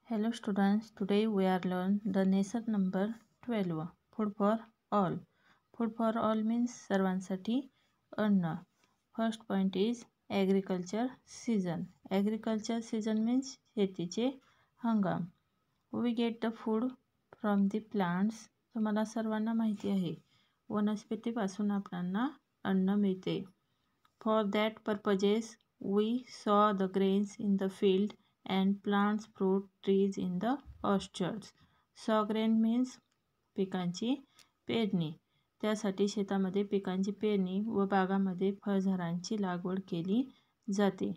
Hello students, today we are learn the lesson number 12, food for all. Food for all means सर्वांसाठी अन्न. First point is agriculture season. Agriculture season means शेतीचे हंगाम. We get the food from the plants. तुम्हाला सर्वांना माहिती आहे वनस्पतीपासून आपल्याला अन्न मिळते. For that purposes we sow the grains in the field and plants fruit trees in the orchards. Sow grain means पिकांची पेरणी. त्यासाठी शेतामध्ये पिकांची पेरणी व बागामध्ये फळझाडांची लागवड केली जाते.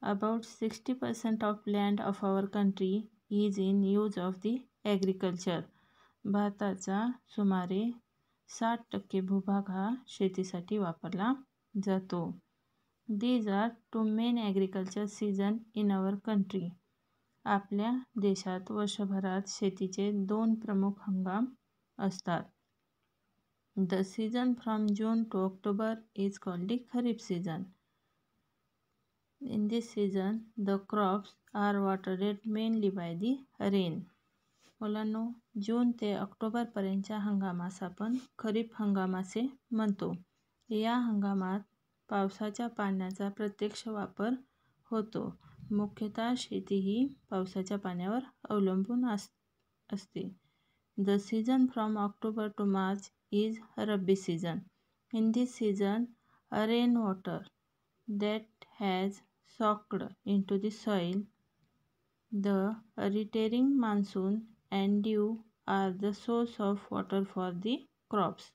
About 60% of land of our country is in use of the agriculture. भारताचा सुमारे 60% भूभाग हा शेतीसाठी वापरला जातो. These are two main agriculture season in our country. आपल्या देशात वर्षभरात शेतीचे दोन प्रमुख हंगाम असतात. The season from June to October is called the Kharif season. In this season, the crops are watered mainly by the rain. मुलांनो, जून ते ऑक्टोबर पर्यंतच्या हंगामास आपण खरीप हंगाम असे म्हणतो. या हंगामात पावसाच्या पाण्याचा प्रत्यक्ष वापर होतो. मुख्यतः शेती ही पावसाच्या पाण्यावर अवलंबून असते. The season from October to March is Rabi season. In this season, rainwater that has soaked into the soil, the returning monsoon and dew are the source of water for the crops.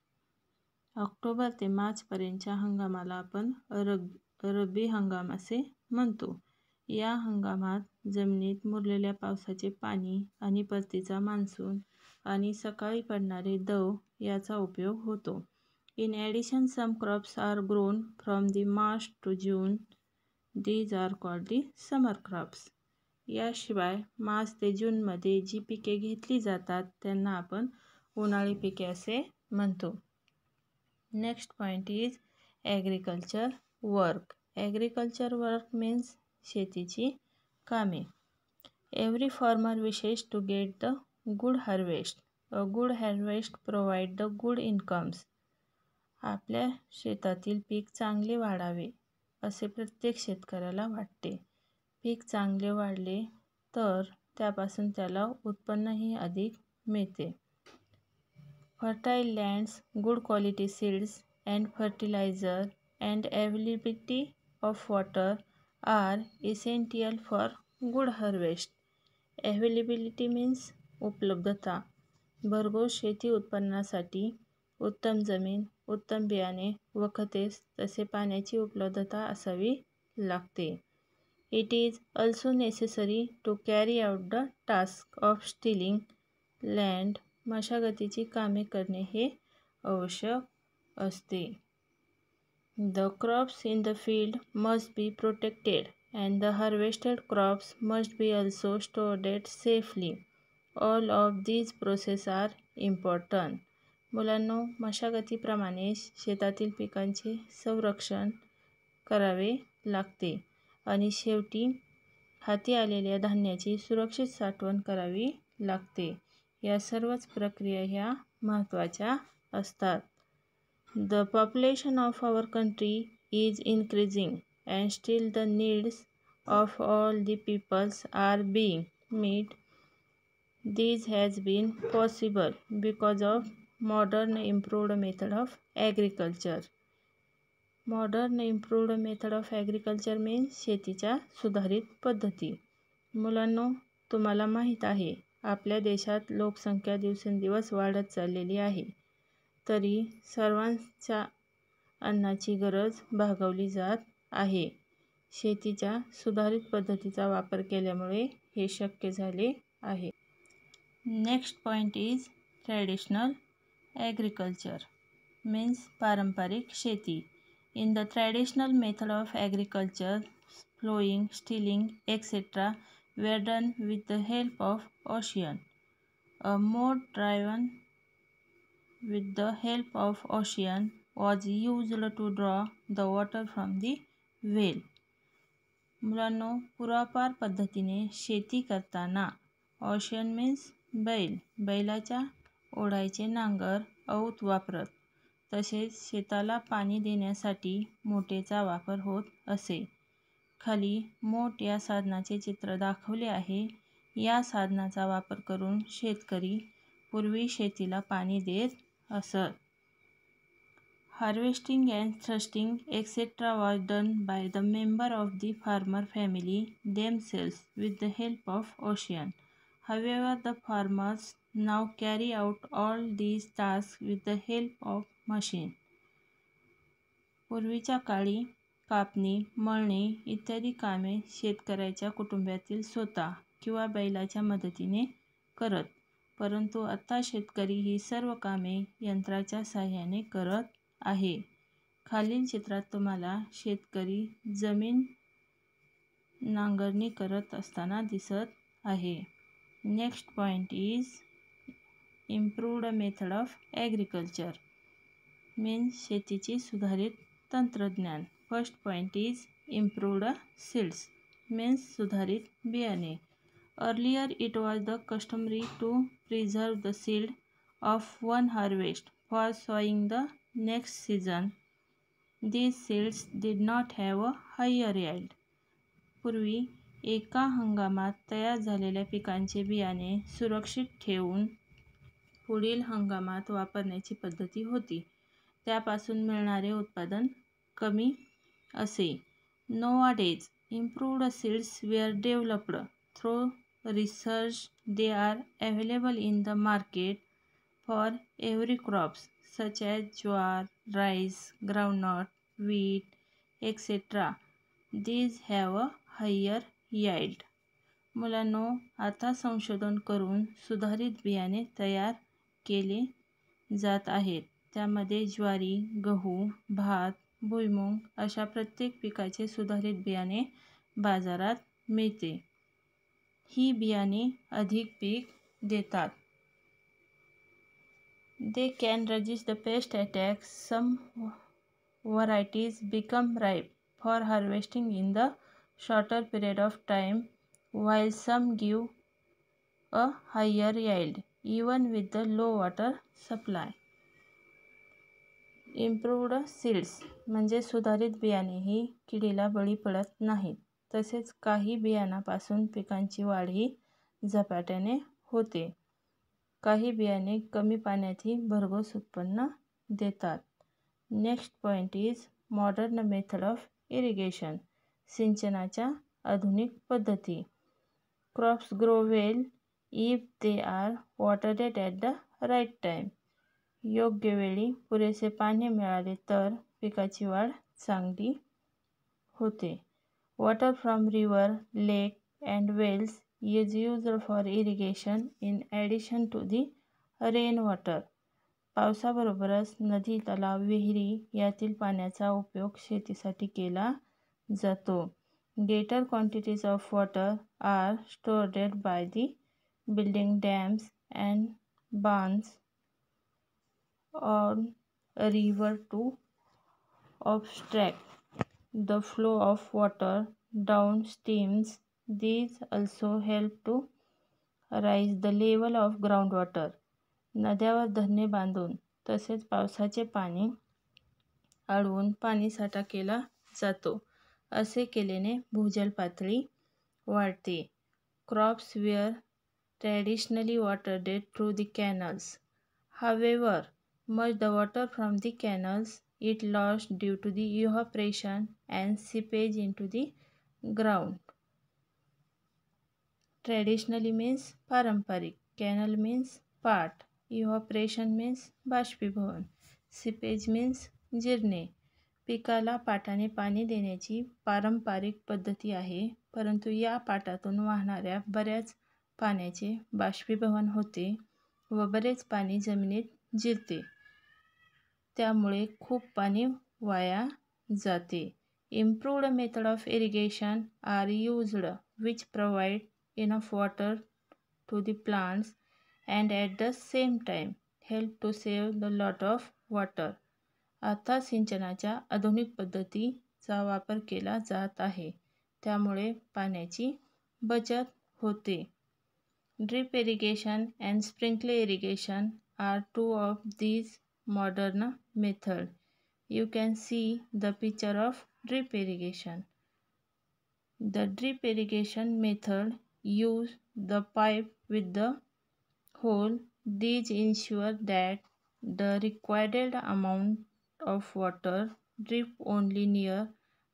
October ते मार्च पर्यंतच्या हंगामाला आपण रब्बी हंगाम असे म्हणतो. या हंगामात जमिनीत मुरलेल्या पावसाचे पाणी आणि परतीचा मान्सून आणि सकाळी पडणारे दव याचा उपयोग होतो. In addition, some crops are grown from the March to June. These are called the summer crops. याशिवाय मार्च ते जूनमध्ये जी पिके घेतली जातात त्यांना आपण उन्हाळी पिके असे म्हणतो. Next point is agriculture work. Agriculture work means शेतीची कामे. Every farmer wishes to get the good harvest. A good harvest provide the good incomes. आपल्या शेतातील पीक चांगले वाढावे असे प्रत्येक शेतकऱ्याला वाटते. पीक चांगले वाढले तर त्यापासून त्याला उत्पन्नही अधिक मिळते. Fertile lands, good quality seeds and fertilizer and availability of water are essential for good harvest. Availability means उपलब्धता. भरघोस शेती उत्पन्नासाठी उत्तम जमीन, उत्तम बियाणे व खते तसे पाण्याची उपलब्धता असावी लागते. It is also necessary to carry out the task of tilling land. मशागतीची कामे करणे हे आवश्यक असते. The crops in the field must be protected and the harvested crops must be also stored safely. All of these processes are important. मुलांनो, मशागतीप्रमाणे शेतातील पिकांचे संरक्षण करावे लागते आणि शेवटी हाती आलेल्या धान्याची सुरक्षित साठवण करावी लागते. या सर्वच प्रक्रिया ह्या महत्त्वाच्या असतात. The population of our country is increasing and still the needs of all the peoples are being met. This has been possible because of modern improved method of agriculture. Modern improved method of agriculture means शेतीच्या सुधारित पद्धती. मुलांनो, तुम्हाला माहीत आहे आपल्या देशात लोकसंख्या दिवसेंदिवस वाढत चाललेली आहे. तरी सर्वांच्या अन्नाची गरज भागवली जात आहे. शेतीच्या सुधारित पद्धतीचा वापर केल्यामुळे हे शक्य झाले आहे. Next point is traditional agriculture means पारंपरिक शेती. In the traditional method of agriculture ploughing, Stilling etc. were done with the help of ocean. A mode driven with the help of ocean was used to draw the water from the well. मुलांनो, पूर्वापार पद्धतीने शेती करताना ocean means बैल, बैलाच्या ओढायचे नांगर औत वापरत. तसेच शेताला पाणी देण्यासाठी मोटेचा वापर होत असे. खाली मोट या साधनाचे चित्र दाखवले आहे. या साधनाचा वापर करून शेतकरी पूर्वी शेतीला पाणी देत असत. Harvesting and thrusting etcetera was done by the member of the farmer family themselves with the help of ocean. However, the farmers now carry out all these tasks with the help of machine. पूर्वीच्या काळी कापणी, मळणी इत्यादी कामे शेतकऱ्याच्या कुटुंबातील स्वतः किंवा बैलाच्या मदतीने करत. परंतु आता शेतकरी ही सर्व कामे यंत्राच्या साहाय्याने करत आहे. खालील चित्रात तुम्हाला शेतकरी जमीन नांगरणी करत असताना दिसत आहे. Next point is improved method of agriculture means शेतीची सुधारित तंत्रज्ञान. First point is improved seeds means सुधारित बियाणे. Earlier it was the customary to preserve the seed of one harvest for sowing the next season. These seeds did not have a higher yield. पूर्वी एका हंगामात तयार झालेल्या पिकांचे बियाणे सुरक्षित ठेवून पुढील हंगामात वापरण्याची पद्धती होती. त्यापासून मिळणारे उत्पादन कमी असे. Nowadays, improved seeds were developed through research. They are available in the market for every crops such as jowar, rice, groundnut, wheat, etc. These have a higher yield. मुलांनो, आता संशोधन करून सुधारित बियाणे तयार केले जात आहेत. त्यामध्ये ज्वारी, गहू, भात, भुईमूग अशा प्रत्येक पिकाचे सुधारित बियाणे बाजारात मिळते. ही बियाणे अधिक पीक देतात. They can resist the pest attacks. Some varieties become ripe for harvesting in the shorter period of time, while some give a higher yield even with the low water supply. Improved seeds म्हणजे सुधारित बियाणे ही किडीला बळी पडत नाहीत. तसेच काही बियाणापासून पिकांची वाढही झपाट्याने होते. काही बियाणे कमी पाण्यातही भरघोस उत्पन्न देतात. Next point is modern method of irrigation सिंचनाच्या आधुनिक पद्धती. Crops grow well if they are watered at the right time. योग्य वेळी पुरेसे पाणी मिळाले तर पिकाची वाढ चांगली होते. Water from river, lake and wells is used for irrigation in addition to the rain water. पावसाबरोबरच नदी, तलाव, विहिरी यातील पाण्याचा उपयोग शेतीसाठी केला जातो. Greater quantities of water are stored by the building dams and बांधs on a river to obstruct the flow of water downstreams. These also help to raise the level of groundwater. नद्यावर धरणे बांधून तसेच पावसाचे पाणी अडवून पाणीसाठा केला जातो. असे केल्याने भूजल पातळी वाढते. Crops were traditionally watered through the canals. However, much the water from the canals is lost due to the evaporation and seepage into the ground. Traditionally means पारंपरिक. Canal means पाट. Evaporation means बाष्पीभवन. Seepage means जिरणे. पिकाला पाटाने पाणी देण्याची पारंपरिक पद्धती आहे, परंतु या पाटातून वाहणाऱ्या बऱ्याच पाण्याचे बाष्पीभवन होते व बरेच पाणी जमिनीत जिरते. त्यामुळे खूप पाणी वाया जाते. Improved method of irrigation are used which provide enough water to the plants and at the same time help to save the lot of water. आता सिंचनाच्या आधुनिक पद्धतीचा वापर केला जात आहे. त्यामुळे पाण्याची बचत होते. Drip irrigation and sprinkler irrigation are two of these modern methods. You can see the picture of drip irrigation. The drip irrigation method uses the pipe with the hole. These ensure that the required amount of water drip only near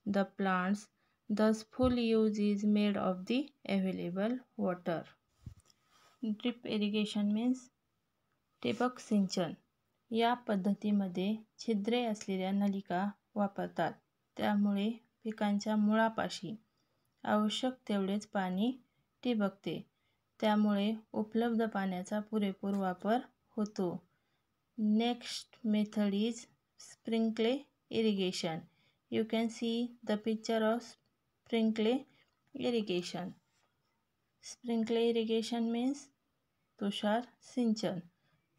the plants. Thus, full use is made of the available water. Drip irrigation means ठिबक सिंचन. या पद्धतीमध्ये छिद्रे असलेल्या नलिका वापरतात. त्यामुळे पिकांच्या मुळापाशी आवश्यक तेवढेच पाणी ठिबकते. त्यामुळे उपलब्ध पाण्याचा पुरेपूर वापर होतो. Next method is sprinkler irrigation. You can see the picture of sprinkler irrigation. Sprinkler irrigation means तुषार सिंचन.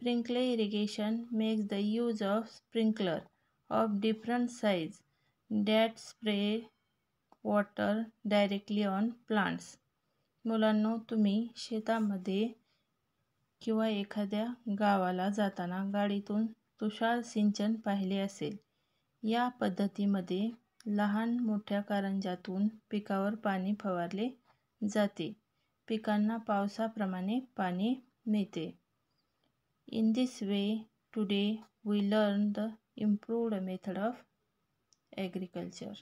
Sprinkler irrigation makes the use of sprinkler of different size that spray water directly on plants. मुलांनो, तुम्ही शेतामध्ये किंवा एखाद्या गावाला जाताना गाडीतून तुषार सिंचन पाहिले असेल. या पद्धतीमध्ये लहान मोठ्या कारंज्यातून पिकावर पाणी फवारले जाते. पिकांना पावसाप्रमाणे पाणी मिळते. In this way, today we learn the improved method of agriculture.